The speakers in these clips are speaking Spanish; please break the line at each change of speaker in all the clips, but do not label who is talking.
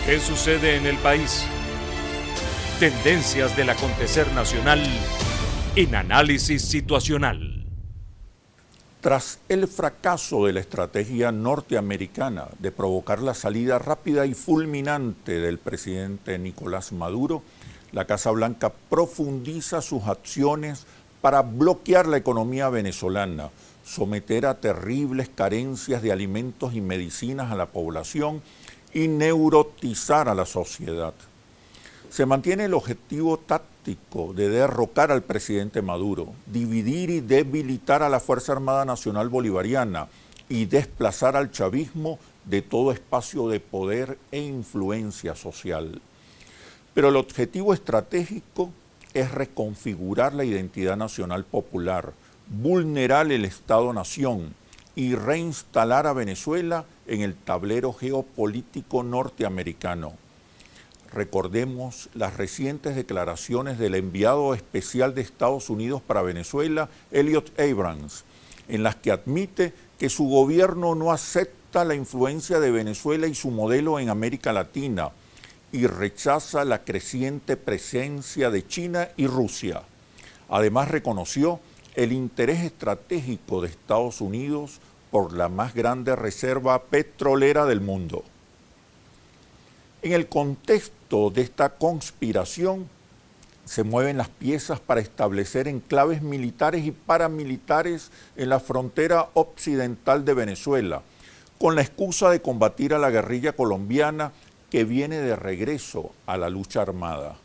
¿Qué sucede en el país? Tendencias del acontecer nacional en análisis situacional.
Tras el fracaso de la estrategia norteamericana de provocar la salida rápida y fulminante del presidente Nicolás Maduro, la Casa Blanca profundiza sus acciones para bloquear la economía venezolana, someter a terribles carencias de alimentos y medicinas a la población y neurotizar a la sociedad. Se mantiene el objetivo táctico de derrocar al presidente Maduro, dividir y debilitar a la Fuerza Armada Nacional Bolivariana y desplazar al chavismo de todo espacio de poder e influencia social. Pero el objetivo estratégico es reconfigurar la identidad nacional popular, vulnerar el Estado-Nación y reinstalar a Venezuela en el tablero geopolítico norteamericano. Recordemos las recientes declaraciones del enviado especial de Estados Unidos para Venezuela, Elliot Abrams, en las que admite que su gobierno no acepta la influencia de Venezuela y su modelo en América Latina y rechaza la creciente presencia de China y Rusia. Además, reconoció el interés estratégico de Estados Unidos por la más grande reserva petrolera del mundo. En el contexto de esta conspiración, se mueven las piezas para establecer enclaves militares y paramilitares en la frontera occidental de Venezuela, con la excusa de combatir a la guerrilla colombiana que viene de regreso a la lucha armada,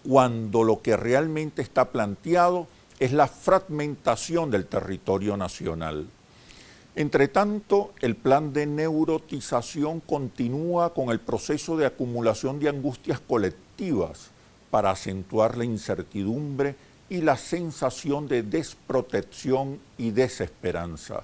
cuando lo que realmente está planteado es la fragmentación del territorio nacional. Entre tanto, el plan de neurotización continúa con el proceso de acumulación de angustias colectivas para acentuar la incertidumbre y la sensación de desprotección y desesperanza.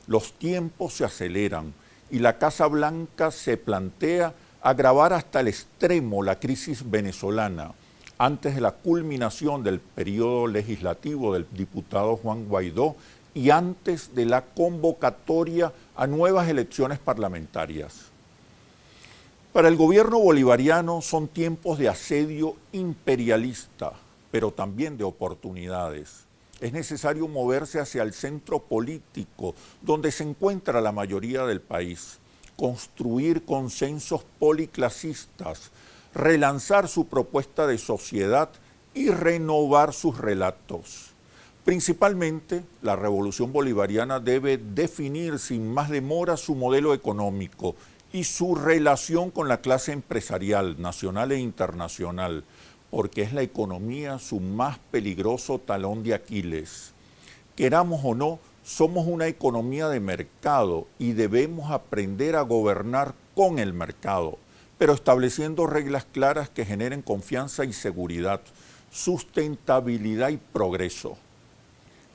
Los tiempos se aceleran y la Casa Blanca se plantea agravar hasta el extremo la crisis venezolana antes de la culminación del periodo legislativo del diputado Juan Guaidó y antes de la convocatoria a nuevas elecciones parlamentarias. Para el gobierno bolivariano son tiempos de asedio imperialista, pero también de oportunidades. Es necesario moverse hacia el centro político, donde se encuentra la mayoría del país, construir consensos policlasistas, relanzar su propuesta de sociedad y renovar sus relatos. Principalmente, la revolución bolivariana debe definir sin más demora su modelo económico y su relación con la clase empresarial, nacional e internacional, porque es la economía su más peligroso talón de Aquiles. Queramos o no, somos una economía de mercado y debemos aprender a gobernar con el mercado, pero estableciendo reglas claras que generen confianza y seguridad, sustentabilidad y progreso.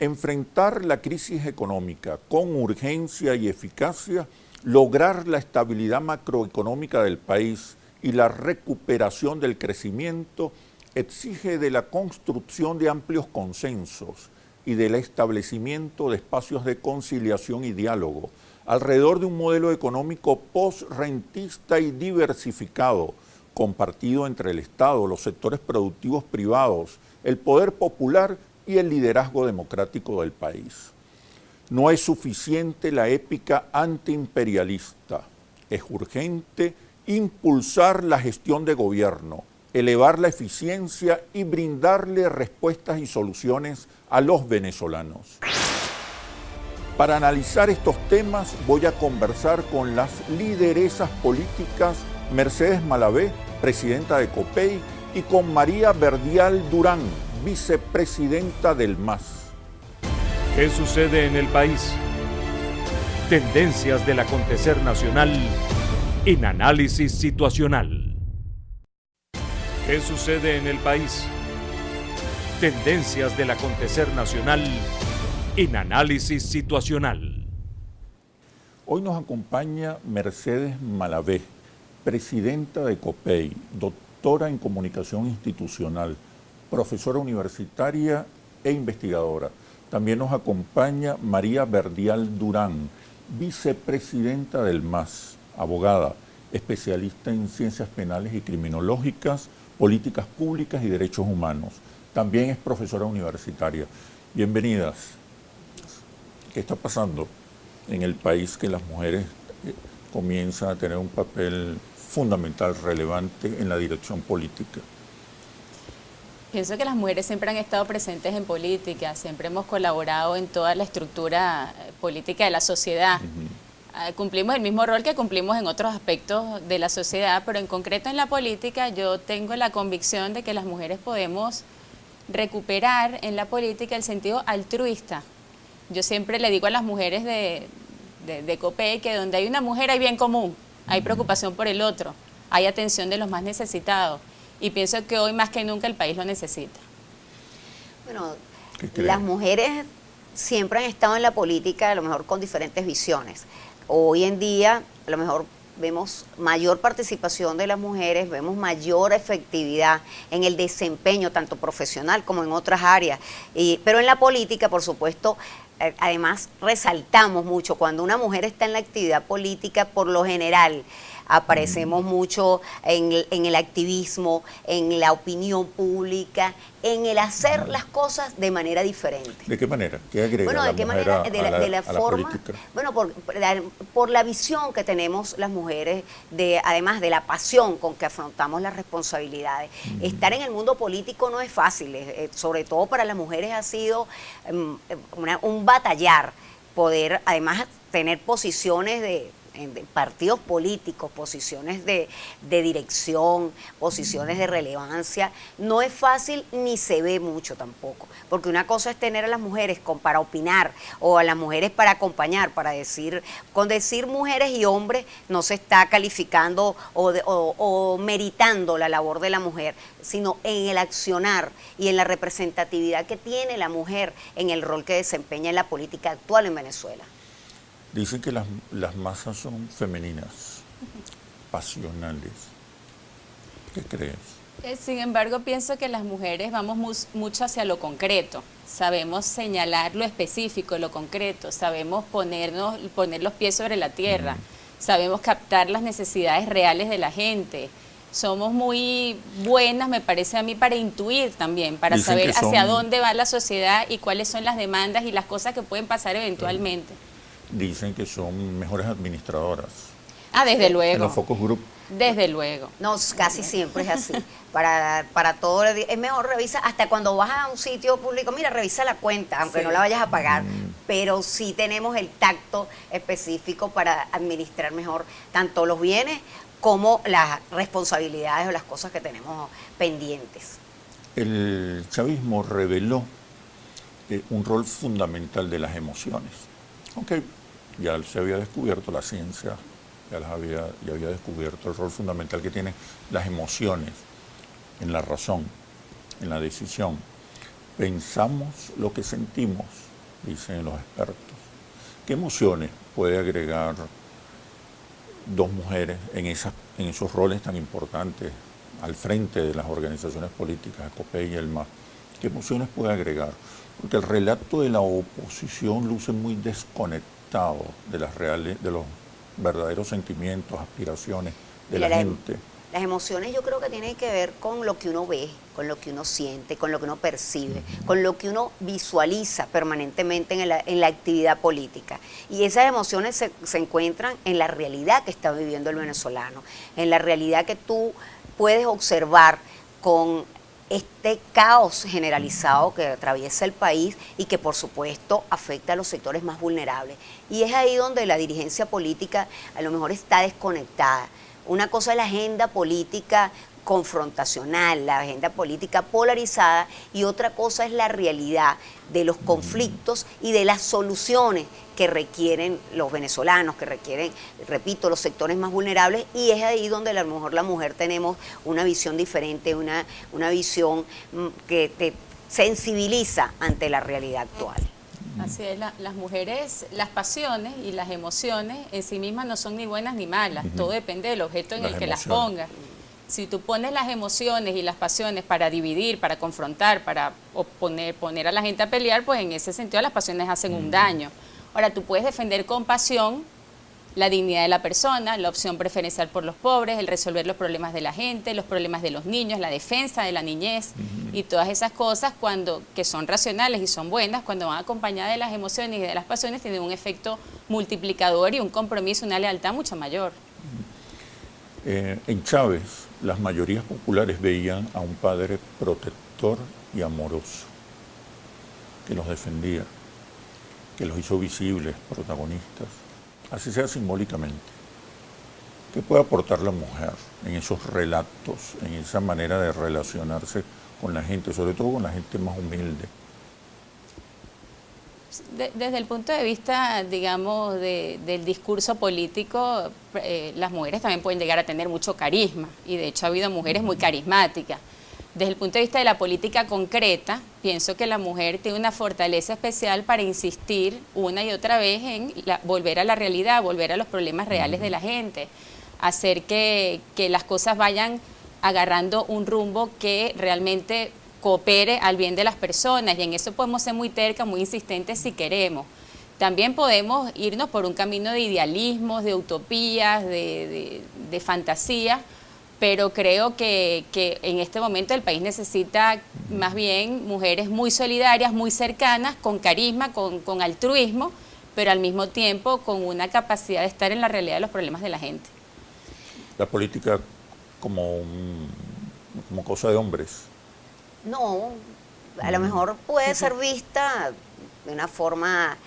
Enfrentar la crisis económica con urgencia y eficacia, lograr la estabilidad macroeconómica del país y la recuperación del crecimiento exige de la construcción de amplios consensos y del establecimiento de espacios de conciliación y diálogo alrededor de un modelo económico post-rentista y diversificado, compartido entre el Estado, los sectores productivos privados, el poder popular y el liderazgo democrático del país. No es suficiente la épica antiimperialista, es urgente impulsar la gestión de gobierno, elevar la eficiencia y brindarle respuestas y soluciones a los venezolanos. Para analizar estos temas voy a conversar con las lideresas políticas Mercedes Malavé, presidenta de COPEI, y con María Verdial Durán, vicepresidenta del MAS.
¿Qué sucede en el país? Tendencias del acontecer nacional en análisis situacional. ¿Qué sucede en el país? Tendencias del acontecer nacional en análisis situacional.
Hoy nos acompaña Mercedes Malavé, presidenta de COPEI, doctora en comunicación institucional, profesora universitaria e investigadora. También nos acompaña María Verdial Durán, vicepresidenta del MAS, abogada, especialista en ciencias penales y criminológicas, políticas públicas y derechos humanos. También es profesora universitaria. Bienvenidas. ¿Qué está pasando en el país que las mujeres comienzan a tener un papel fundamental, relevante en la dirección política?
Pienso que las mujeres siempre han estado presentes en política, siempre hemos colaborado en toda la estructura política de la sociedad. Cumplimos el mismo rol que cumplimos en otros aspectos de la sociedad, pero en concreto en la política yo tengo la convicción de que las mujeres podemos recuperar en la política el sentido altruista. Yo siempre le digo a las mujeres de COPEI que donde hay una mujer hay bien común, hay preocupación por el otro, hay atención de los más necesitados. Y pienso que hoy más que nunca el país lo necesita.
Bueno, las mujeres siempre han estado en la política, a lo mejor con diferentes visiones. Hoy en día, a lo mejor vemos mayor participación de las mujeres, vemos mayor efectividad en el desempeño, tanto profesional como en otras áreas. Pero en la política, por supuesto, además resaltamos mucho cuando una mujer está en la actividad política, por lo general, aparecemos mucho en el activismo, en la opinión pública, en el hacer las cosas de manera diferente.
¿De qué manera? ¿Qué agrega
bueno,
¿de qué manera? De la forma, bueno, por la visión que tenemos las mujeres, además de la pasión con que afrontamos las responsabilidades. Estar en el mundo político no es fácil, sobre todo para las mujeres ha sido un batallar, poder además tener posiciones de partidos políticos, posiciones de dirección, posiciones de relevancia, no es fácil ni se ve mucho tampoco, porque una cosa es tener a las mujeres para opinar o a las mujeres para acompañar, para decir, con decir mujeres y hombres no se está calificando o meritando la labor de la mujer, sino en el accionar y en la representatividad que tiene la mujer en el rol que desempeña en la política actual en Venezuela. Dicen que las masas son femeninas, pasionales. ¿Qué crees?
Sin embargo, pienso que las mujeres vamos mucho hacia lo concreto. Sabemos señalar lo específico, lo concreto. Sabemos poner los pies sobre la tierra. Sabemos captar las necesidades reales de la gente. Somos muy buenas, me parece a mí, para intuir también, para saber hacia dónde va la sociedad y cuáles son las demandas y las cosas que pueden pasar eventualmente.
Dicen que son mejores administradoras.
Desde luego.
En los focus group.
Desde luego.
No, casi siempre es así. Para todo es mejor revisa, hasta cuando vas a un sitio público, mira, revisa la cuenta, aunque no la vayas a pagar, pero sí tenemos el tacto específico para administrar mejor tanto los bienes como las responsabilidades o las cosas que tenemos pendientes.
El chavismo reveló un rol fundamental de las emociones. Aunque ya se había descubierto, la ciencia ya había descubierto el rol fundamental que tienen las emociones en la razón, en la decisión. Pensamos lo que sentimos, dicen los expertos. ¿Qué emociones puede agregar dos mujeres en esos roles tan importantes al frente de las organizaciones políticas, COPEI y el MAS? ¿Qué emociones puede agregar? Porque el relato de la oposición luce muy desconectado de los verdaderos sentimientos, aspiraciones de la gente.
Las emociones yo creo que tienen que ver con lo que uno ve, con lo que uno siente, con lo que uno percibe, con lo que uno visualiza permanentemente en la actividad política. Y esas emociones se encuentran en la realidad que está viviendo el venezolano, en la realidad que tú puedes observar con este caos generalizado que atraviesa el país y que por supuesto afecta a los sectores más vulnerables. Y es ahí donde la dirigencia política a lo mejor está desconectada. Una cosa es la agenda política confrontacional, la agenda política polarizada, y otra cosa es la realidad de los conflictos y de las soluciones que requieren los venezolanos, que requieren, repito, los sectores más vulnerables, y es ahí donde a lo mejor la mujer tenemos una visión diferente, una visión que te sensibiliza ante la realidad actual.
Así es, las mujeres, las pasiones y las emociones en sí mismas no son ni buenas ni malas, todo depende del objeto en el que las pongas. Si tú pones las emociones y las pasiones para dividir, para confrontar, para poner a la gente a pelear, pues en ese sentido las pasiones hacen un daño. Ahora, tú puedes defender con pasión la dignidad de la persona, la opción preferencial por los pobres, el resolver los problemas de la gente, los problemas de los niños, la defensa de la niñez y todas esas cosas que son racionales y son buenas, cuando van acompañadas de las emociones y de las pasiones, tienen un efecto multiplicador y un compromiso, una lealtad mucho mayor.
En Chávez, las mayorías populares veían a un padre protector y amoroso, que los defendía, que los hizo visibles, protagonistas, así sea simbólicamente. ¿Qué puede aportar la mujer en esos relatos, en esa manera de relacionarse con la gente, sobre todo con la gente más humilde?
Desde el punto de vista, digamos, del discurso político, las mujeres también pueden llegar a tener mucho carisma, y de hecho ha habido mujeres muy carismáticas. Desde el punto de vista de la política concreta, pienso que la mujer tiene una fortaleza especial para insistir una y otra vez en volver a la realidad, volver a los problemas reales de la gente, hacer que las cosas vayan agarrando un rumbo que realmente coopere al bien de las personas, y en eso podemos ser muy tercas, muy insistentes si queremos. También podemos irnos por un camino de idealismos, de utopías, de fantasías, pero creo que en este momento el país necesita más bien mujeres muy solidarias, muy cercanas, con carisma, con altruismo, pero al mismo tiempo con una capacidad de estar en la realidad de los problemas de la gente.
La política como cosa de hombres.
No, a lo mejor puede ser vista de una forma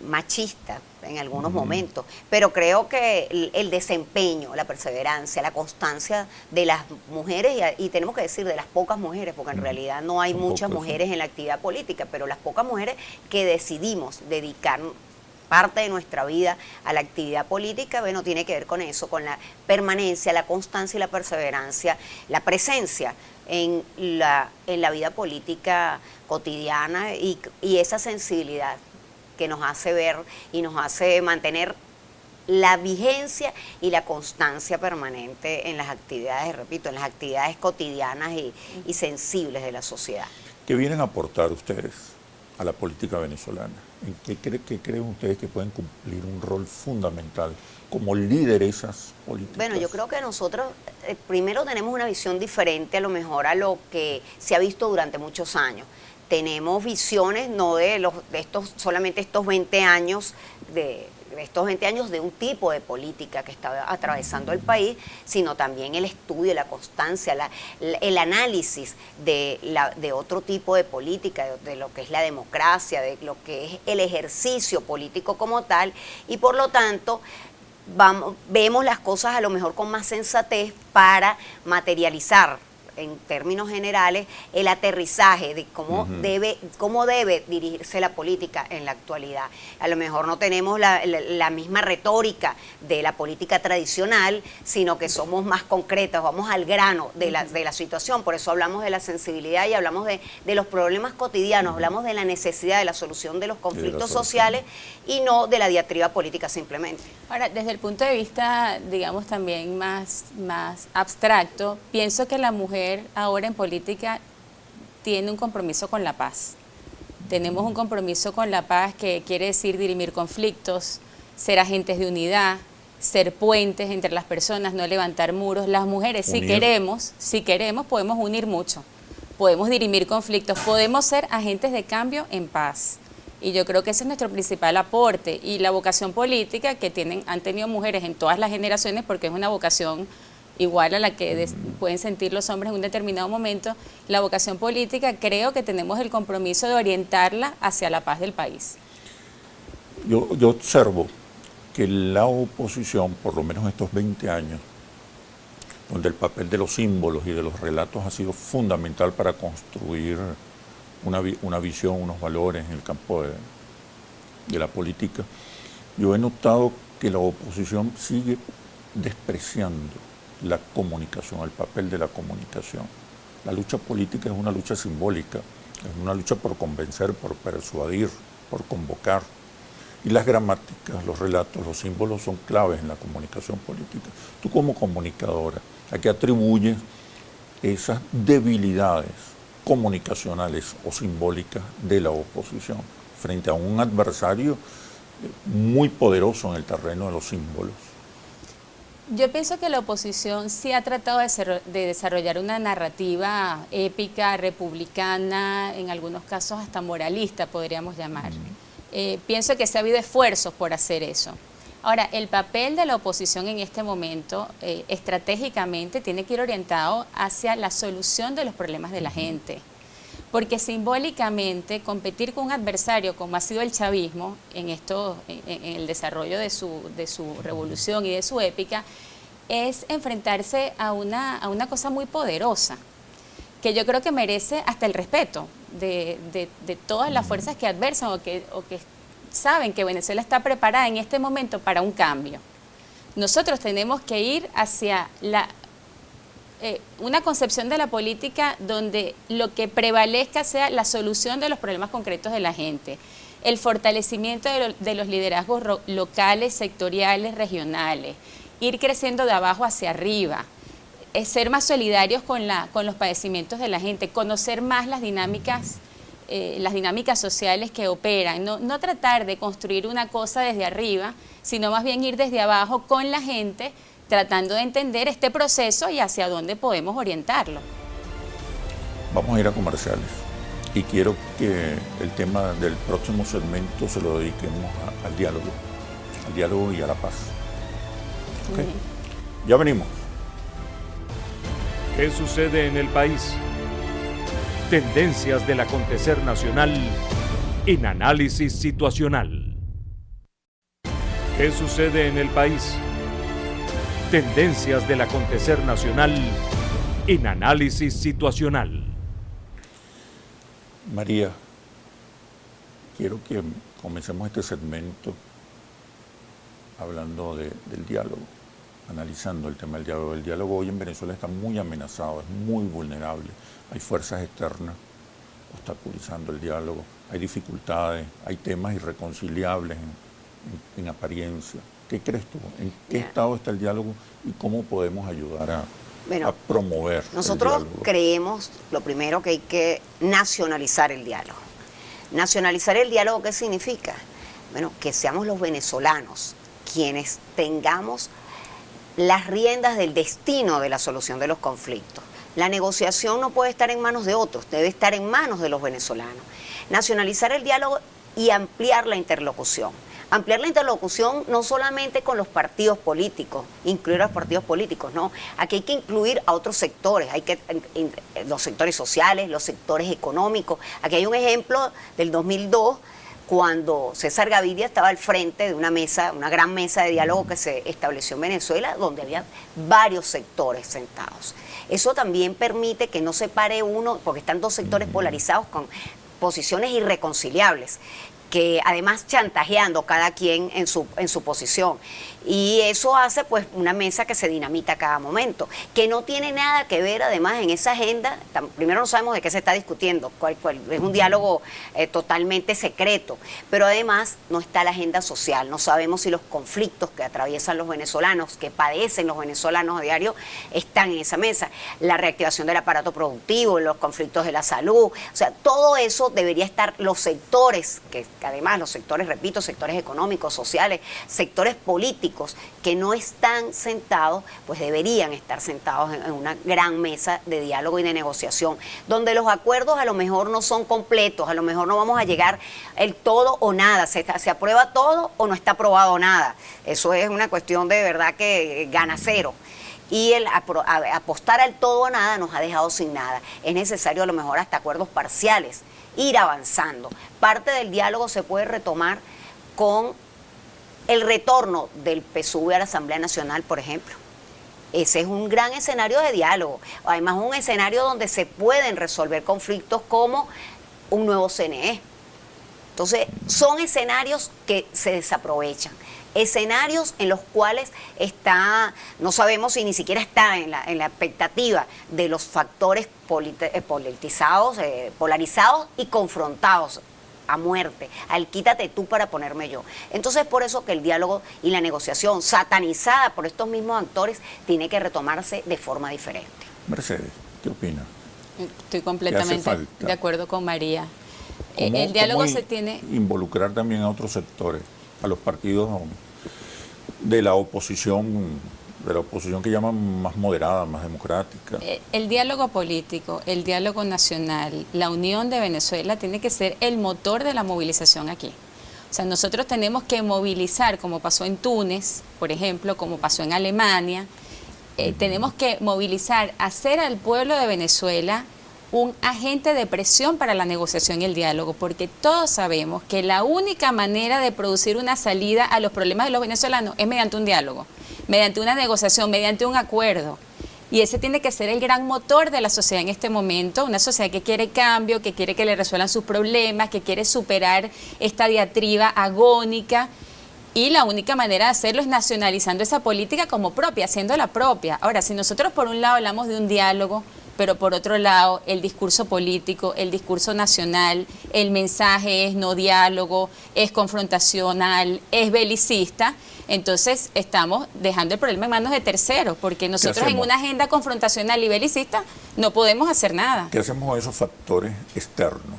machista en algunos momentos, pero creo que el desempeño, la perseverancia, la constancia de las mujeres, y tenemos que decir de las pocas mujeres, porque en realidad no hay muchas mujeres en la actividad política, pero las pocas mujeres que decidimos dedicar parte de nuestra vida a la actividad política, bueno, tiene que ver con eso, con la permanencia, la constancia y la perseverancia, la presencia en la vida política cotidiana y esa sensibilidad que nos hace ver y nos hace mantener la vigencia y la constancia permanente en las actividades, repito, en las actividades cotidianas y sensibles de la sociedad.
¿Qué vienen a aportar ustedes a la política venezolana? ¿En qué creen ustedes que pueden cumplir un rol fundamental como lideresas políticas?
Bueno, yo creo que nosotros primero tenemos una visión diferente a lo mejor a lo que se ha visto durante muchos años. Tenemos visiones no solamente estos 20 años de un tipo de política que está atravesando el país, sino también el estudio, la constancia, el análisis de otro tipo de política, de lo que es la democracia, de lo que es el ejercicio político como tal, y por lo tanto vemos las cosas a lo mejor con más sensatez para materializar en términos generales el aterrizaje de cómo debe dirigirse la política en la actualidad. A lo mejor no tenemos la misma retórica de la política tradicional, sino que somos más concretos, vamos al grano de la situación. Por eso hablamos de la sensibilidad y hablamos de los problemas cotidianos, hablamos de la necesidad de la solución de los conflictos sociales y no de la diatriba política simplemente.
Ahora, desde el punto de vista, digamos, también más abstracto, pienso que la mujer ahora en política tiene un compromiso con la paz. Tenemos un compromiso con la paz que quiere decir dirimir conflictos, ser agentes de unidad, ser puentes entre las personas, no levantar muros. Las mujeres, si queremos, podemos unir mucho, podemos dirimir conflictos, podemos ser agentes de cambio en paz. Y yo creo que ese es nuestro principal aporte, y la vocación política que han tenido mujeres en todas las generaciones, porque es una vocación igual a la que pueden sentir los hombres en un determinado momento. La vocación política, creo que tenemos el compromiso de orientarla hacia la paz del país.
Yo observo que la oposición, por lo menos estos 20 años, donde el papel de los símbolos y de los relatos ha sido fundamental para construir una visión, unos valores en el campo de la política, yo he notado que la oposición sigue despreciando la comunicación, el papel de la comunicación. La lucha política es una lucha simbólica, es una lucha por convencer, por persuadir, por convocar. Y las gramáticas, los relatos, los símbolos son claves en la comunicación política. Tú como comunicadora, ¿a qué atribuyes esas debilidades comunicacionales o simbólicas de la oposición frente a un adversario muy poderoso en el terreno de los símbolos.
Yo pienso que la oposición sí ha tratado de desarrollar una narrativa épica, republicana, en algunos casos hasta moralista, podríamos llamar. Pienso que sí ha habido esfuerzos por hacer eso. Ahora, el papel de la oposición en este momento, estratégicamente, tiene que ir orientado hacia la solución de los problemas de la gente. Porque simbólicamente competir con un adversario como ha sido el chavismo en el desarrollo de su revolución y de su épica, es enfrentarse a una cosa muy poderosa, que yo creo que merece hasta el respeto de todas las fuerzas que adversan o que saben que Venezuela está preparada en este momento para un cambio. Nosotros tenemos que ir hacia una concepción de la política donde lo que prevalezca sea la solución de los problemas concretos de la gente, el fortalecimiento de los liderazgos locales, sectoriales, regionales, ir creciendo de abajo hacia arriba, ser más solidarios con los padecimientos de la gente, conocer más las dinámicas sociales que operan, no tratar de construir una cosa desde arriba, sino más bien ir desde abajo con la gente, tratando de entender este proceso y hacia dónde podemos orientarlo.
Vamos a ir a comerciales y quiero que el tema del próximo segmento se lo dediquemos al diálogo y a la paz. ¿Okay? Ya venimos.
¿Qué sucede en el país? Tendencias del acontecer nacional en análisis situacional. ¿Qué sucede en el país? Tendencias del acontecer nacional en análisis situacional.
María, quiero que comencemos este segmento hablando del diálogo, analizando el tema del diálogo. El diálogo hoy en Venezuela está muy amenazado, es muy vulnerable. Hay fuerzas externas obstaculizando el diálogo, hay dificultades, hay temas irreconciliables en apariencia. ¿Qué crees tú? ¿En qué estado está el diálogo y cómo podemos ayudar a promover
nosotros
el diálogo?
Creemos, lo primero, que hay que nacionalizar el diálogo. Nacionalizar el diálogo, ¿qué significa? Bueno, que seamos los venezolanos quienes tengamos las riendas del destino de la solución de los conflictos. La negociación no puede estar en manos de otros, debe estar en manos de los venezolanos. Nacionalizar el diálogo y ampliar la interlocución. Ampliar la interlocución no solamente con los partidos políticos, incluir a los partidos políticos, no. Aquí hay que incluir a otros sectores, los sectores sociales, los sectores económicos. Aquí hay un ejemplo del 2002, cuando César Gaviria estaba al frente de una gran mesa de diálogo que se estableció en Venezuela, donde había varios sectores sentados. Eso también permite que no se pare uno, porque están dos sectores polarizados con posiciones irreconciliables, que además chantajeando cada quien en su posición. Y eso hace pues una mesa que se dinamita a cada momento, que no tiene nada que ver además en esa agenda. Primero no sabemos de qué se está discutiendo, es un diálogo totalmente secreto, pero además no está la agenda social, no sabemos si los conflictos que atraviesan los venezolanos, que padecen los venezolanos a diario, están en esa mesa. La reactivación del aparato productivo, los conflictos de la salud, o sea, todo eso debería estar, los sectores, que además los sectores, repito, sectores económicos, sociales, sectores políticos, que no están sentados, pues deberían estar sentados en una gran mesa de diálogo y de negociación, donde los acuerdos a lo mejor no son completos, a lo mejor no vamos a llegar el todo o nada, se aprueba todo o no está aprobado nada. Eso es una cuestión de verdad que gana cero. Y el apostar al todo o nada nos ha dejado sin nada. Es necesario a lo mejor hasta acuerdos parciales, ir avanzando. Parte del diálogo se puede retomar con el retorno del PSUV a la Asamblea Nacional, por ejemplo. Ese es un gran escenario de diálogo. Además, un escenario donde se pueden resolver conflictos como un nuevo CNE. Entonces, son escenarios que se desaprovechan. Escenarios en los cuales no sabemos si ni siquiera está en la expectativa de los factores politizados, polarizados y confrontados a muerte, al quítate tú para ponerme yo. Entonces, por eso que el diálogo y la negociación, satanizada por estos mismos actores, tiene que retomarse de forma diferente.
Mercedes, ¿qué opinas?
Estoy completamente de acuerdo con María. El diálogo se tiene...
Involucrar también a otros sectores. a los partidos de la oposición que llaman más moderada, más democrática.
El diálogo político, el diálogo nacional, la unión de Venezuela tiene que ser el motor de la movilización aquí. O sea, nosotros tenemos que movilizar, como pasó en Túnez, por ejemplo, como pasó en Alemania. Tenemos que movilizar, hacer al pueblo de Venezuela un agente de presión para la negociación y el diálogo, porque todos sabemos que la única manera de producir una salida a los problemas de los venezolanos es mediante un diálogo, mediante una negociación, mediante un acuerdo. Y ese tiene que ser el gran motor de la sociedad en este momento, una sociedad que quiere cambio, que quiere que le resuelvan sus problemas, que quiere superar esta diatriba agónica. Y la única manera de hacerlo es nacionalizando esa política como propia, haciéndola propia. Ahora, si nosotros por un lado hablamos de un diálogo, pero por otro lado el discurso político, el discurso nacional, el mensaje es no diálogo, es confrontacional, es belicista, entonces estamos dejando el problema en manos de terceros, porque nosotros en una agenda confrontacional y belicista no podemos hacer nada.
¿Qué hacemos con esos factores externos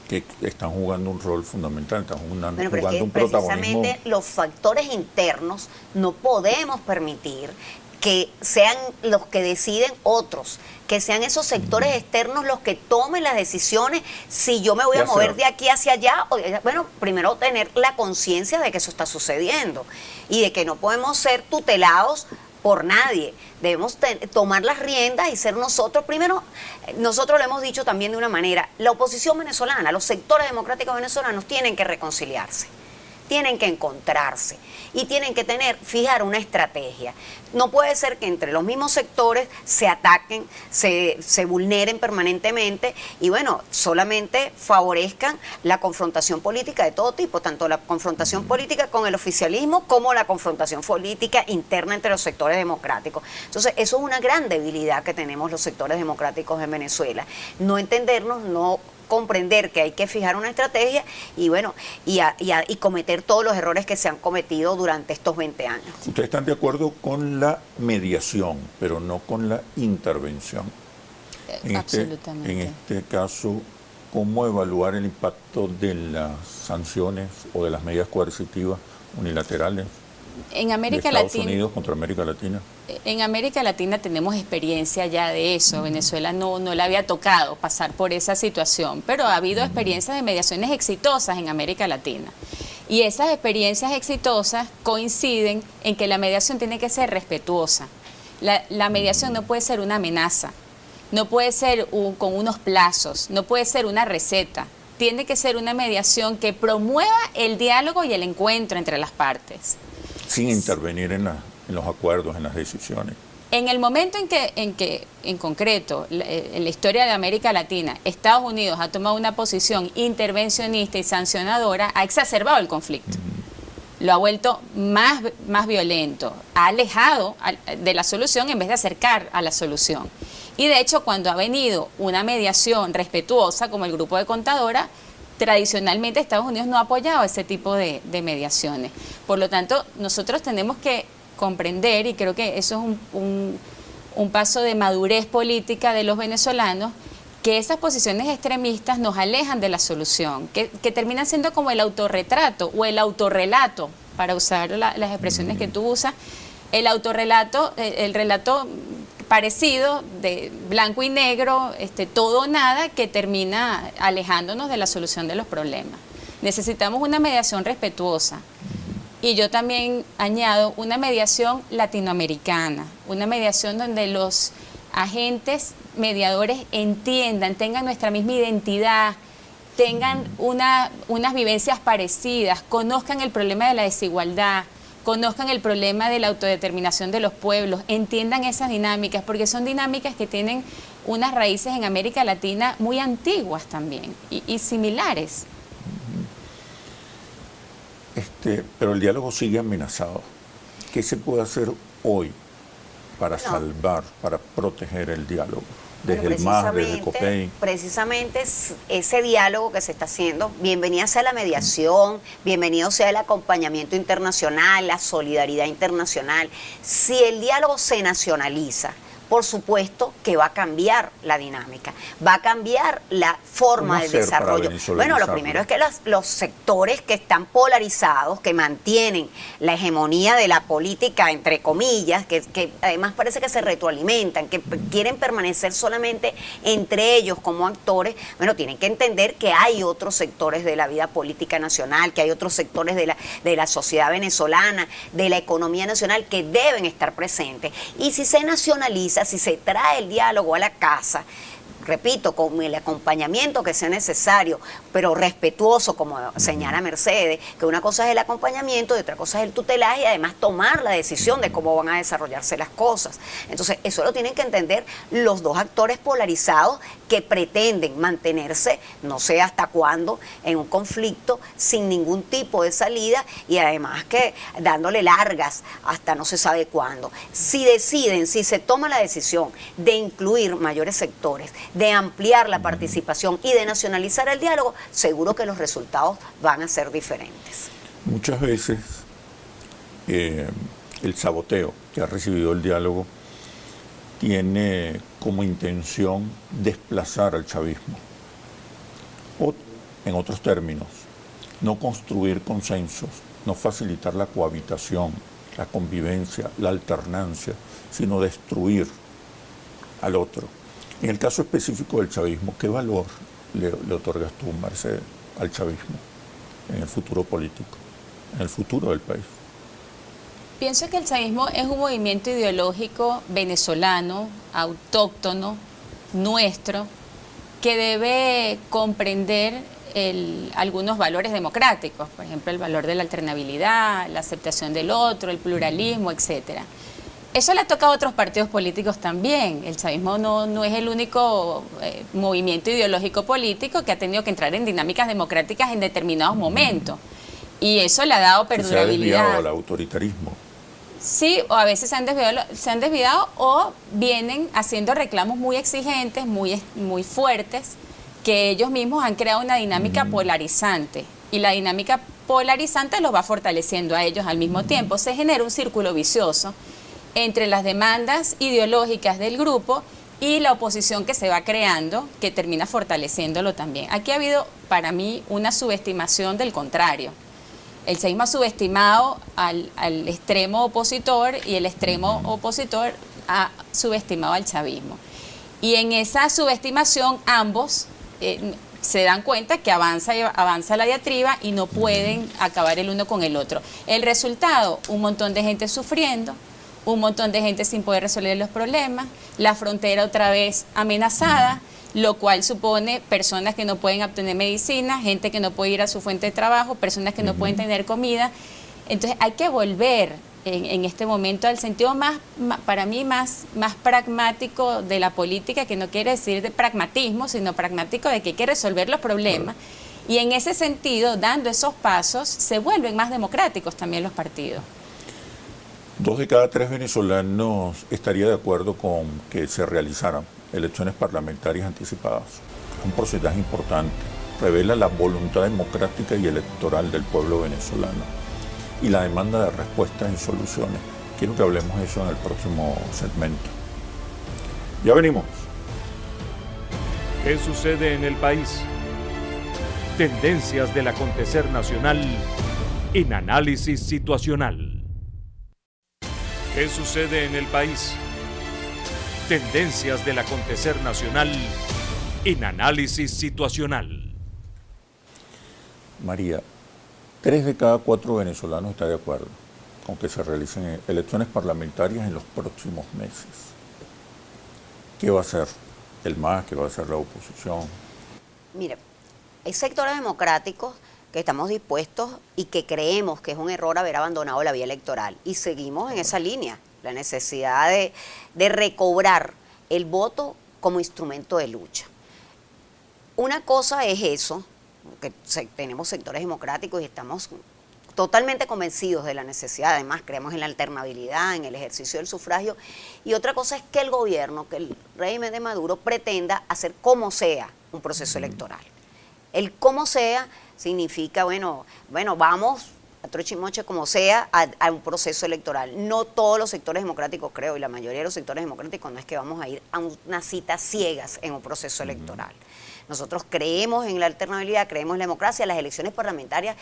que están jugando un rol fundamental, están jugando un protagonismo?
Precisamente los factores internos no podemos permitir que sean los que deciden otros, que sean esos sectores externos los que tomen las decisiones, si yo me voy a mover de aquí hacia allá. Bueno, primero tener la conciencia de que eso está sucediendo y de que no podemos ser tutelados por nadie. Debemos tomar las riendas y ser nosotros. Primero, nosotros lo hemos dicho también de una manera, la oposición venezolana, los sectores democráticos venezolanos tienen que reconciliarse, tienen que encontrarse y tienen que fijar una estrategia. No puede ser que entre los mismos sectores se ataquen, se vulneren permanentemente y bueno, solamente favorezcan la confrontación política de todo tipo, tanto la confrontación política con el oficialismo como la confrontación política interna entre los sectores democráticos. Entonces, eso es una gran debilidad que tenemos los sectores democráticos en Venezuela. No entendernos, no comprender que hay que fijar una estrategia y bueno, y cometer todos los errores que se han cometido durante estos 20 años.
Ustedes están de acuerdo con la mediación, pero no con la intervención.
Absolutamente.
En este caso, ¿cómo evaluar el impacto de las sanciones o de las medidas coercitivas unilaterales
en América
de Estados
Latina,
Unidos contra América Latina?
En América Latina tenemos experiencia ya de eso. Venezuela no le había tocado pasar por esa situación, pero ha habido experiencias de mediaciones exitosas en América Latina. Y esas experiencias exitosas coinciden en que la mediación tiene que ser respetuosa. La mediación no puede ser una amenaza, no puede ser con unos plazos, no puede ser una receta. Tiene que ser una mediación que promueva el diálogo y el encuentro entre las partes.
Sin intervenir en los acuerdos, en las decisiones.
En el momento en concreto, en la historia de América Latina, Estados Unidos ha tomado una posición intervencionista y sancionadora, ha exacerbado el conflicto. Lo ha vuelto más violento, ha alejado de la solución en vez de acercar a la solución. Y de hecho, cuando ha venido una mediación respetuosa, como el grupo de Contadora, tradicionalmente Estados Unidos no ha apoyado ese tipo de mediaciones. Por lo tanto, nosotros tenemos que comprender, y creo que eso es un paso de madurez política de los venezolanos, que esas posiciones extremistas nos alejan de la solución, que terminan siendo como el autorretrato o el autorrelato, para usar las expresiones que tú usas, el autorrelato, el relato parecido de blanco y negro, todo o nada, que termina alejándonos de la solución de los problemas. Necesitamos una mediación respetuosa. Y yo también añado una mediación latinoamericana, una mediación donde los agentes mediadores entiendan, tengan nuestra misma identidad, tengan unas vivencias parecidas, conozcan el problema de la desigualdad, conozcan el problema de la autodeterminación de los pueblos, entiendan esas dinámicas, porque son dinámicas que tienen unas raíces en América Latina muy antiguas también y similares.
Pero el diálogo sigue amenazado. ¿Qué se puede hacer hoy para salvar, para proteger el diálogo? Desde el MAS, desde COPEI.
Precisamente ese diálogo que se está haciendo, bienvenida sea la mediación, bienvenido sea el acompañamiento internacional, la solidaridad internacional. Si el diálogo se nacionaliza, por supuesto que va a cambiar la dinámica, va a cambiar la forma de desarrollo. Bueno, lo primero es que los sectores que están polarizados, que mantienen la hegemonía de la política, entre comillas, que además parece que se retroalimentan, que quieren permanecer solamente entre ellos como actores, bueno, tienen que entender que hay otros sectores de la vida política nacional, que hay otros sectores de la sociedad venezolana, de la economía nacional, que deben estar presentes. Y si se nacionaliza, si se trae el diálogo a la casa, repito, con el acompañamiento que sea necesario, pero respetuoso, como señala Mercedes, que una cosa es el acompañamiento y otra cosa es el tutelaje, y además tomar la decisión de cómo van a desarrollarse las cosas. Entonces, eso lo tienen que entender los dos actores polarizados que pretenden mantenerse, no sé hasta cuándo, en un conflicto sin ningún tipo de salida, y además que dándole largas hasta no se sabe cuándo. Si deciden, si se toma la decisión de incluir mayores sectores, de ampliar la participación y de nacionalizar el diálogo, seguro que los resultados van a ser diferentes.
Muchas veces el saboteo que ha recibido el diálogo tiene como intención desplazar al chavismo. O, en otros términos, no construir consensos, no facilitar la cohabitación, la convivencia, la alternancia, sino destruir al otro. En el caso específico del chavismo, ¿qué valor le otorgas tú, Mercedes, al chavismo en el futuro político, en el futuro del país?
Pienso que el chavismo es un movimiento ideológico venezolano, autóctono, nuestro, que debe comprender algunos valores democráticos, por ejemplo, el valor de la alternabilidad, la aceptación del otro, el pluralismo, etcétera. Eso le toca a otros partidos políticos también. El chavismo no es el único movimiento ideológico político que ha tenido que entrar en dinámicas democráticas en determinados momentos. Y eso le ha dado perdurabilidad.
Se ha desviado al autoritarismo.
Sí, o a veces se han desviado o vienen haciendo reclamos muy exigentes, muy fuertes, que ellos mismos han creado una dinámica polarizante. Y la dinámica polarizante los va fortaleciendo a ellos al mismo tiempo. Se genera un círculo vicioso entre las demandas ideológicas del grupo y la oposición que se va creando, que termina fortaleciéndolo también. Aquí ha habido, para mí, una subestimación del contrario. El chavismo ha subestimado al extremo opositor y el extremo opositor ha subestimado al chavismo. Y en esa subestimación ambos se dan cuenta que avanza la diatriba y no pueden acabar el uno con el otro. El resultado, un montón de gente sufriendo, un montón de gente sin poder resolver los problemas, la frontera otra vez amenazada, lo cual supone personas que no pueden obtener medicina, gente que no puede ir a su fuente de trabajo, personas que no pueden tener comida. Entonces hay que volver en este momento al sentido para mí, más pragmático de la política, que no quiere decir de pragmatismo, sino pragmático de que hay que resolver los problemas. Y en ese sentido, dando esos pasos, se vuelven más democráticos también los partidos.
2 de cada 3 venezolanos estaría de acuerdo con que se realizaran elecciones parlamentarias anticipadas. Un porcentaje importante. Revela la voluntad democrática y electoral del pueblo venezolano y la demanda de respuestas y soluciones. Quiero que hablemos de eso en el próximo segmento. Ya venimos.
¿Qué sucede en el país? Tendencias del acontecer nacional en análisis situacional. ¿Qué sucede en el país? Tendencias del acontecer nacional en análisis situacional.
María, 3 de cada 4 venezolanos está de acuerdo con que se realicen elecciones parlamentarias en los próximos meses. ¿Qué va a hacer el MAS? ¿Qué va a hacer la oposición?
Mire, hay sectores democráticos que estamos dispuestos y que creemos que es un error haber abandonado la vía electoral. Y seguimos en esa línea, la necesidad de recobrar el voto como instrumento de lucha. Una cosa es eso, que tenemos sectores democráticos y estamos totalmente convencidos de la necesidad, además creemos en la alternabilidad, en el ejercicio del sufragio, y otra cosa es que el gobierno, que el régimen de Maduro pretenda hacer como sea un proceso electoral. El como sea significa, bueno, vamos a troche y moche como sea, a un proceso electoral. No todos los sectores democráticos, creo, y la mayoría de los sectores democráticos no es que vamos a ir a unas citas ciegas en un proceso electoral. Nosotros creemos en la alternabilidad, creemos en la democracia. Las elecciones parlamentarias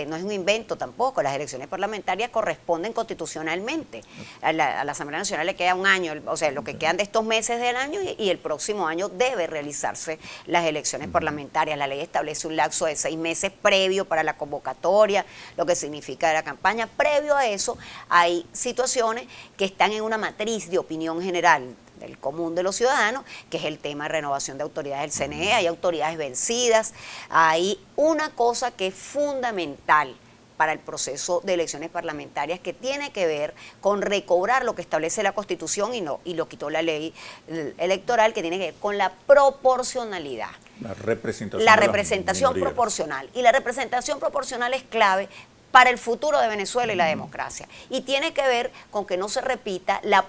no es un invento tampoco. Las elecciones parlamentarias corresponden constitucionalmente. A la Asamblea Nacional le queda un año, o sea, lo que quedan de estos meses del año, y el próximo año debe realizarse las elecciones parlamentarias. La ley establece un lapso de 6 meses previo para la convocatoria, lo que significa la campaña. Previo a eso hay situaciones que están en una matriz de opinión general del común de los ciudadanos, que es el tema de renovación de autoridades del CNE. Hay autoridades vencidas, hay una cosa que es fundamental para el proceso de elecciones parlamentarias, que tiene que ver con recobrar lo que establece la Constitución y lo quitó la ley electoral, que tiene que ver con la proporcionalidad. La representación proporcional. Y la representación proporcional es clave para el futuro de Venezuela y la democracia. Y tiene que ver con que no se repita la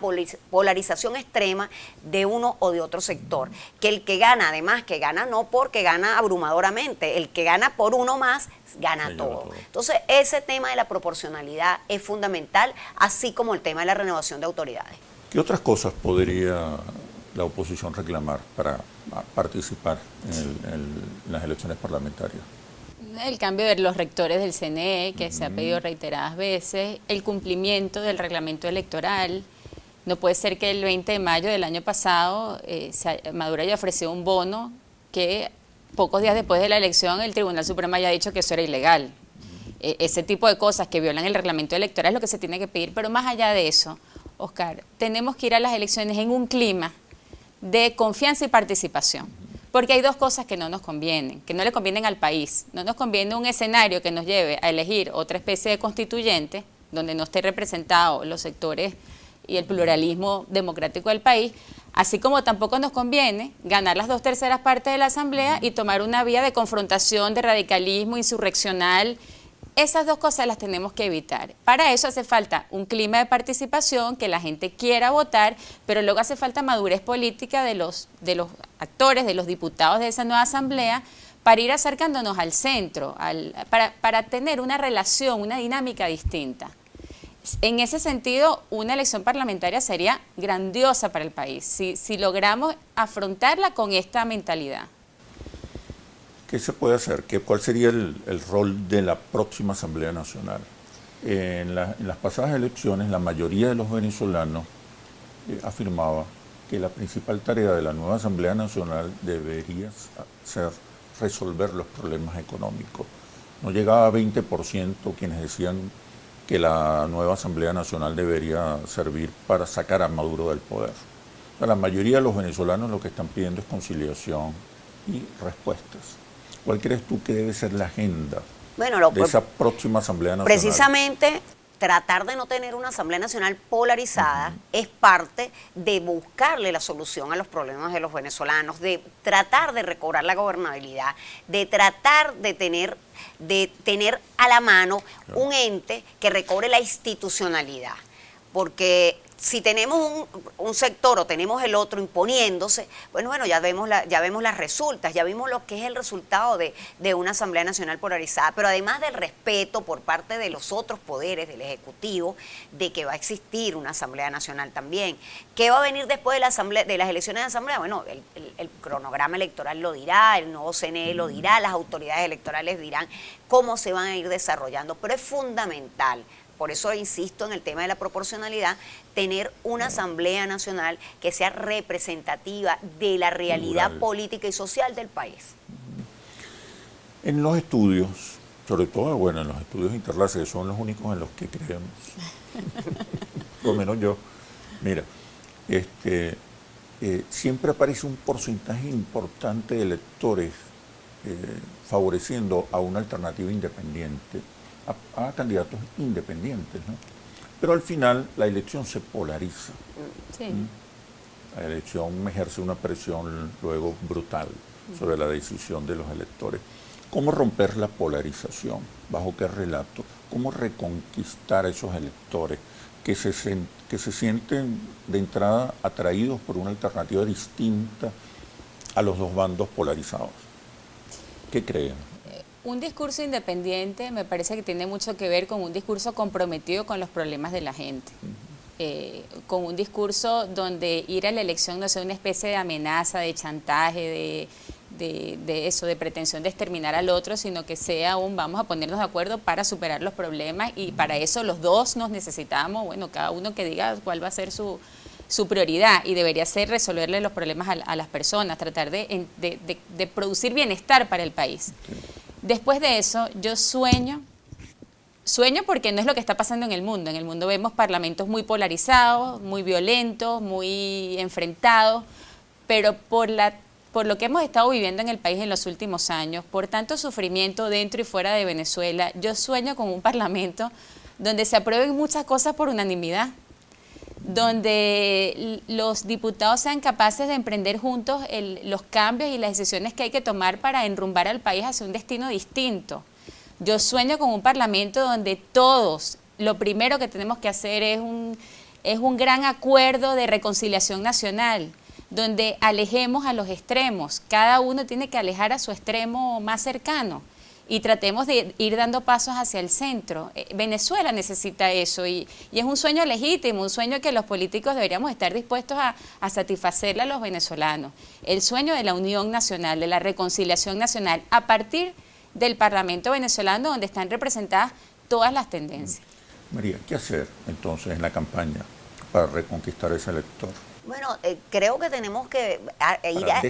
polarización extrema de uno o de otro sector. Que el que gana, además, que gana no porque gana abrumadoramente, el que gana por uno más, gana todo. Entonces, ese tema de la proporcionalidad es fundamental, así como el tema de la renovación de autoridades.
¿Qué otras podría la oposición reclamar para participar en las elecciones parlamentarias?
El cambio de los rectores del CNE, que se ha pedido reiteradas veces, el cumplimiento del reglamento electoral. No puede ser que el 20 de mayo del año pasado Maduro haya ofrecido un bono que pocos días después de la elección el Tribunal Supremo haya dicho que eso era ilegal. Ese tipo de cosas que violan el reglamento electoral es lo que se tiene que pedir, pero más allá de eso, Oscar, tenemos que ir a las elecciones en un clima de confianza y participación. Porque hay dos cosas que no nos convienen, que no le convienen al país. No nos conviene un escenario que nos lleve a elegir otra especie de constituyente, donde no esté representado los sectores y el pluralismo democrático del país, así como tampoco nos conviene ganar las 2/3 partes de la Asamblea y tomar una vía de confrontación, de radicalismo insurreccional. Esas dos cosas las tenemos que evitar. Para eso hace falta un clima de participación, que la gente quiera votar, pero luego hace falta madurez política de los actores, de los diputados de esa nueva asamblea, para ir acercándonos al centro, para tener una relación, una dinámica distinta. En ese sentido, una elección parlamentaria sería grandiosa para el país, si logramos afrontarla con esta mentalidad.
¿Qué se puede hacer? ¿Cuál sería el rol de la próxima Asamblea Nacional? En las pasadas elecciones, la mayoría de los venezolanos afirmaba que la principal tarea de la nueva Asamblea Nacional debería ser resolver los problemas económicos. No llegaba a 20% quienes decían que la nueva Asamblea Nacional debería servir para sacar a Maduro del poder. La mayoría de los venezolanos lo que están pidiendo es conciliación y respuestas. ¿Cuál crees tú que debe ser la agenda de esa próxima Asamblea Nacional?
Precisamente, tratar de no tener una Asamblea Nacional polarizada es parte de buscarle la solución a los problemas de los venezolanos, de tratar de recobrar la gobernabilidad, de tratar de tener a la mano un ente que recobre la institucionalidad. Porque si tenemos un sector o tenemos el otro imponiéndose, bueno, ya vemos las resultas, ya vimos lo que es el resultado de una Asamblea Nacional polarizada, pero además del respeto por parte de los otros poderes, del Ejecutivo, de que va a existir una Asamblea Nacional también. ¿Qué va a venir después de las elecciones de Asamblea? Bueno, el cronograma electoral lo dirá, el nuevo CNE lo dirá, las autoridades electorales dirán cómo se van a ir desarrollando, pero es fundamental. Por eso insisto en el tema de la proporcionalidad, tener una Asamblea Nacional que sea representativa de la realidad política y social del país.
En los estudios, sobre todo, en los estudios Interlace, que son los únicos en los que creemos, por lo menos yo, mira, siempre aparece un porcentaje importante de electores favoreciendo a una alternativa independiente, a candidatos independientes, ¿no? Pero al final la elección se polariza.
Sí.
La elección ejerce una presión luego brutal sobre la decisión de los electores. ¿Cómo romper la polarización? ¿Bajo qué relato? ¿Cómo reconquistar a esos electores que se sienten de entrada atraídos por una alternativa distinta a los dos bandos polarizados? ¿Qué creen?
Un discurso independiente me parece que tiene mucho que ver con un discurso comprometido con los problemas de la gente. Con un discurso donde ir a la elección no sea una especie de amenaza, de chantaje, de eso, de pretensión de exterminar al otro, sino que sea vamos a ponernos de acuerdo para superar los problemas, y para eso los dos nos necesitamos, bueno, cada uno que diga cuál va a ser su prioridad, y debería ser resolverle los problemas a las personas, tratar de producir bienestar para el país. Okay. Después de eso, yo sueño porque no es lo que está pasando en el mundo. En el mundo vemos parlamentos muy polarizados, muy violentos, muy enfrentados, pero por lo que hemos estado viviendo en el país en los últimos años, por tanto sufrimiento dentro y fuera de Venezuela, yo sueño con un parlamento donde se aprueben muchas cosas por unanimidad, donde los diputados sean capaces de emprender juntos los cambios y las decisiones que hay que tomar para enrumbar al país hacia un destino distinto. Yo sueño con un parlamento donde todos, lo primero que tenemos que hacer es un gran acuerdo de reconciliación nacional, donde alejemos a los extremos. Cada uno tiene que alejar a su extremo más cercano y tratemos de ir dando pasos hacia el centro. Venezuela necesita eso, y es un sueño legítimo, un sueño que los políticos deberíamos estar dispuestos a satisfacerle a los venezolanos. El sueño de la unión nacional, de la reconciliación nacional, a partir del Parlamento venezolano, donde están representadas todas las tendencias.
María, ¿qué hacer entonces en la campaña para reconquistar ese elector?
Bueno, creo que tenemos que ir a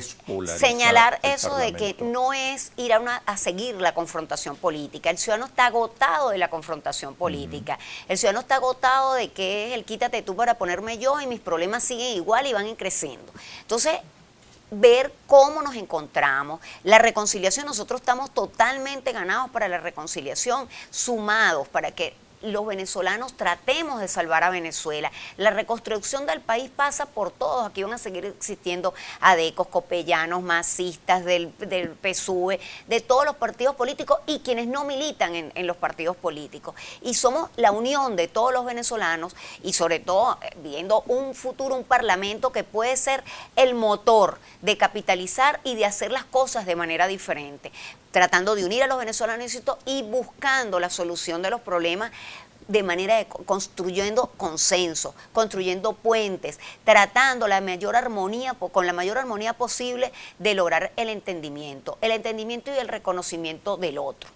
señalar eso de que no es ir a seguir la confrontación política. El ciudadano está agotado de la confrontación política. El ciudadano está agotado de que es el quítate tú para ponerme yo, y mis problemas siguen igual y van creciendo. Entonces, ver cómo nos encontramos. La reconciliación, nosotros estamos totalmente ganados para la reconciliación, sumados para que los venezolanos tratemos de salvar a Venezuela. La reconstrucción del país pasa por todos. Aquí van a seguir existiendo adecos, copellanos, masistas del PSUV, de todos los partidos políticos y quienes no militan en los partidos políticos. Y somos la unión de todos los venezolanos, y sobre todo viendo un futuro, un parlamento que puede ser el motor de capitalizar y de hacer las cosas de manera diferente, tratando de unir a los venezolanos y buscando la solución de los problemas de manera de construyendo consenso, construyendo puentes, tratando con la mayor armonía posible de lograr el entendimiento y el reconocimiento del otro.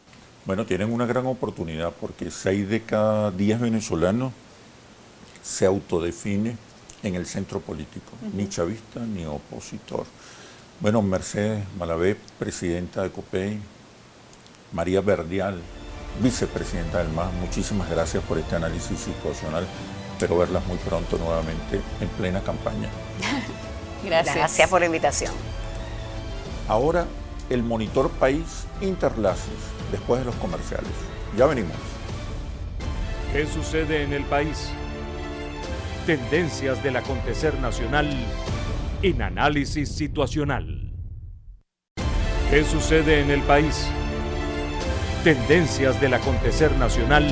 Bueno, tienen una gran oportunidad porque 6 de cada 10 venezolanos se autodefine en el centro político, ni chavista ni opositor. Bueno, Mercedes Malavé, presidenta de COPEI, María Verdial, vicepresidenta del MAS, muchísimas gracias por este análisis situacional. Espero verlas muy pronto nuevamente en plena campaña.
Gracias por la invitación.
Ahora, el Monitor País Interlaces, después de los comerciales. Ya venimos.
¿Qué sucede en el país? Tendencias del acontecer nacional en análisis situacional. ¿Qué sucede en el país? Tendencias del acontecer nacional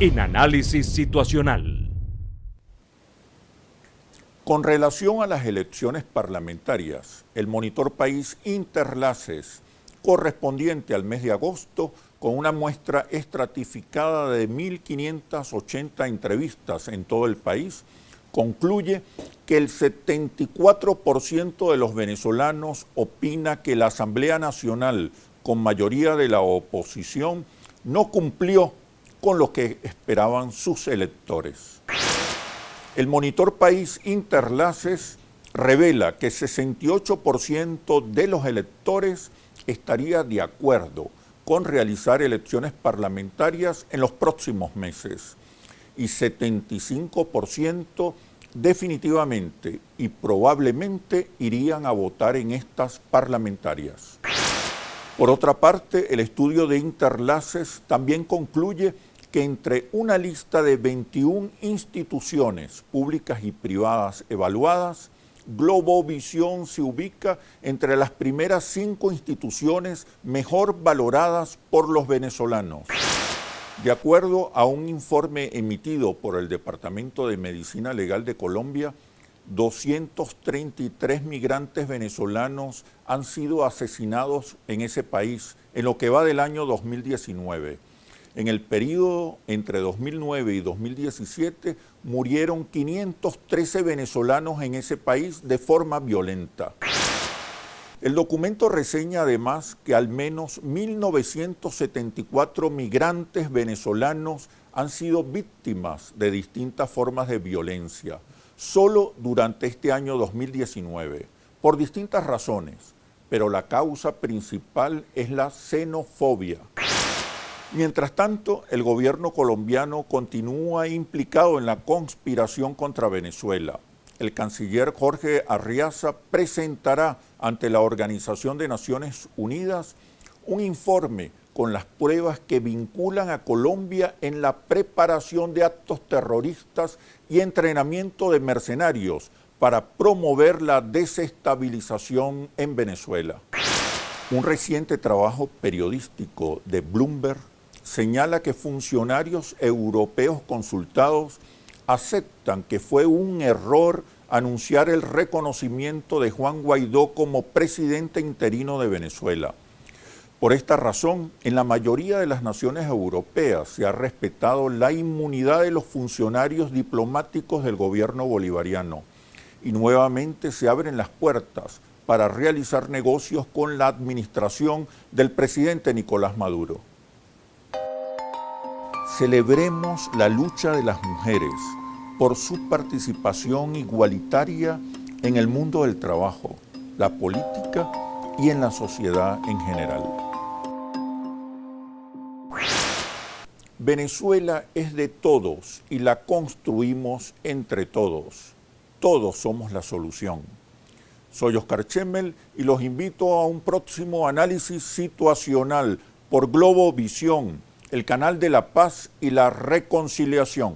en análisis situacional.
Con relación a las elecciones parlamentarias, el Monitor País Interlaces, correspondiente al mes de agosto, con una muestra estratificada de 1.580 entrevistas en todo el país, concluye que el 74% de los venezolanos opina que la Asamblea Nacional, con mayoría de la oposición, no cumplió con lo que esperaban sus electores. El Monitor País Interlaces revela que 68% de los electores estaría de acuerdo con realizar elecciones parlamentarias en los próximos meses y 75% definitivamente y probablemente irían a votar en estas parlamentarias. Por otra parte, el estudio de Interlaces también concluye que entre una lista de 21 instituciones públicas y privadas evaluadas, Globovisión se ubica entre las primeras 5 instituciones mejor valoradas por los venezolanos. De acuerdo a un informe emitido por el Departamento de Medicina Legal de Colombia, 233 migrantes venezolanos han sido asesinados en ese país en lo que va del año 2019. En el periodo entre 2009 y 2017 murieron 513 venezolanos en ese país de forma violenta. El documento reseña además que al menos 1.974 migrantes venezolanos han sido víctimas de distintas formas de violencia, solo durante este año 2019, por distintas razones, pero la causa principal es la xenofobia. Mientras tanto, el gobierno colombiano continúa implicado en la conspiración contra Venezuela. El canciller Jorge Arriaza presentará ante la Organización de Naciones Unidas un informe con las pruebas que vinculan a Colombia en la preparación de actos terroristas y entrenamiento de mercenarios para promover la desestabilización en Venezuela. Un reciente trabajo periodístico de Bloomberg señala que funcionarios europeos consultados aceptan que fue un error anunciar el reconocimiento de Juan Guaidó como presidente interino de Venezuela. Por esta razón, en la mayoría de las naciones europeas se ha respetado la inmunidad de los funcionarios diplomáticos del gobierno bolivariano y nuevamente se abren las puertas para realizar negocios con la administración del presidente Nicolás Maduro. Celebremos la lucha de las mujeres por su participación igualitaria en el mundo del trabajo, la política y en la sociedad en general. Venezuela es de todos y la construimos entre todos. Todos somos la solución. Soy Oscar Chemmel y los invito a un próximo análisis situacional por Globovisión, el canal de la paz y la reconciliación.